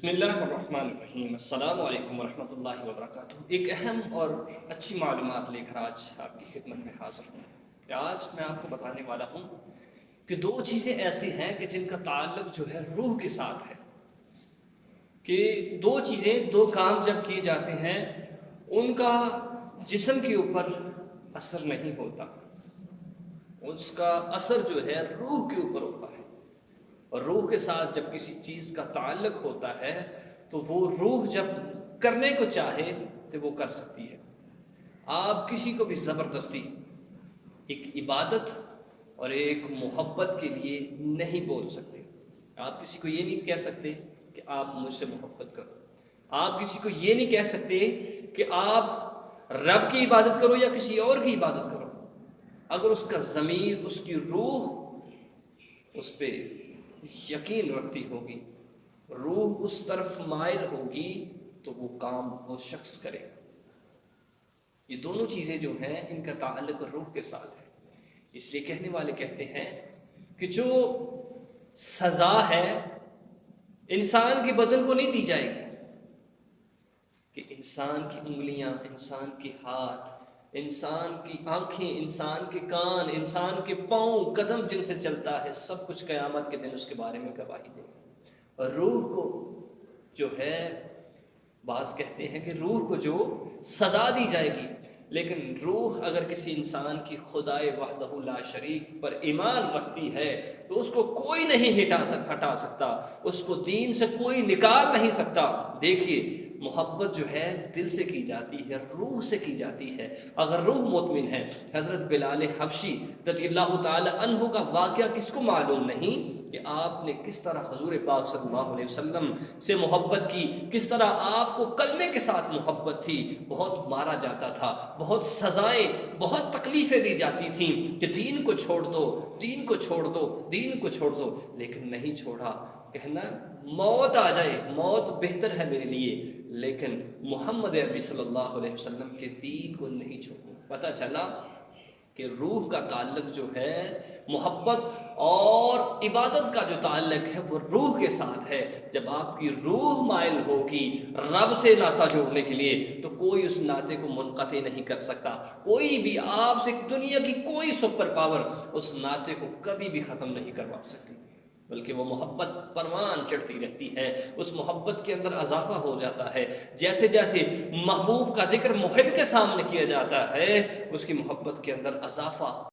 बिस्मिल्लाहिर्रहमानिर्रहीम। अस्सलाम वालेकुम वरहमतुल्लाहि वबरकातुहू। एक अहम और अच्छी मालूमात लेकर आज आपकी खिदमत में हाज़िर हूँ। आज मैं आपको बताने वाला हूँ कि दो चीज़ें ऐसी हैं कि जिनका ताल्लुक जो है रूह के साथ है। कि दो चीज़ें, दो काम जब किए जाते हैं उनका जिस्म के ऊपर असर नहीं होता, उसका असर जो है रूह के ऊपर होता है। और रूह के साथ जब किसी चीज़ का ताल्लुक होता है तो वो रूह जब करने को चाहे तो वो कर सकती है। आप किसी को भी ज़बरदस्ती एक इबादत और एक मोहब्बत के लिए नहीं बोल सकते। आप किसी को ये नहीं कह सकते कि आप मुझसे मोहब्बत करो। आप किसी को ये नहीं कह सकते कि आप रब की इबादत करो या किसी और की इबादत करो। अगर उसका ज़मीर, उसकी रूह उस पर यकीन रखती होगी, रूह उस तरफ माइल होगी, तो वो काम वो शख्स करेगा। ये दोनों चीज़ें जो हैं इनका ताल्लुक रूह के साथ है। इसलिए कहने वाले कहते हैं कि जो सज़ा है इंसान के बदन को नहीं दी जाएगी, कि इंसान की उंगलियां, इंसान के हाथ, इंसान की आंखें, इंसान के कान, इंसान के पाँव, कदम जिनसे चलता है, सब कुछ क़यामत के दिन उसके बारे में गवाही देगा। और रूह को जो है, बाज़ कहते हैं कि रूह को जो सज़ा दी जाएगी, लेकिन रूह अगर किसी इंसान की खुदाए वहदहू ला शरीक पर ईमान रखती है तो उसको कोई नहीं हटा सकता, उसको दीन से कोई निकाल नहीं सकता। देखिए, मोहब्बत जो है दिल से की जाती है, रूह से की जाती है। अगर रूह मुतमिन है, हज़रत बिलाल हबशी रज़ियल्लाहु ताला अन्हु का वाक़या किसको मालूम नहीं कि आपने किस तरह हुज़ूर पाक सल्लल्लाहु अलैहि वसल्लम से मोहब्बत की, किस तरह आपको कलमे के साथ मोहब्बत थी। बहुत मारा जाता था, बहुत सज़ाएँ, बहुत तकलीफ़ें दी जाती थीं कि दीन को छोड़ दो, दीन को छोड़ दो, दीन को छोड़ दो, लेकिन नहीं छोड़ा। कहना मौत आ जाए, मौत बेहतर है मेरे लिए, लेकिन मोहम्मद अरबी सल्लल्लाहु अलैहि वसल्लम के दीन को नहीं छोड़ूं। पता चला कि रूह का ताल्लुक जो है, मोहब्बत और इबादत का जो ताल्लुक है वो रूह के साथ है। जब आपकी रूह माइल होगी रब से नाता जोड़ने के लिए तो कोई उस नाते को मुनक़ते नहीं कर सकता। कोई भी आपसे, दुनिया की कोई सुपर पावर उस नाते को कभी भी ख़त्म नहीं करवा सकती, बल्कि वो मोहब्बत परवान चढ़ती रहती है। उस मोहब्बत के अंदर अजाफा हो जाता है। जैसे जैसे महबूब का जिक्र मुहिब के सामने किया जाता है, उसकी मोहब्बत के अंदर अजाफा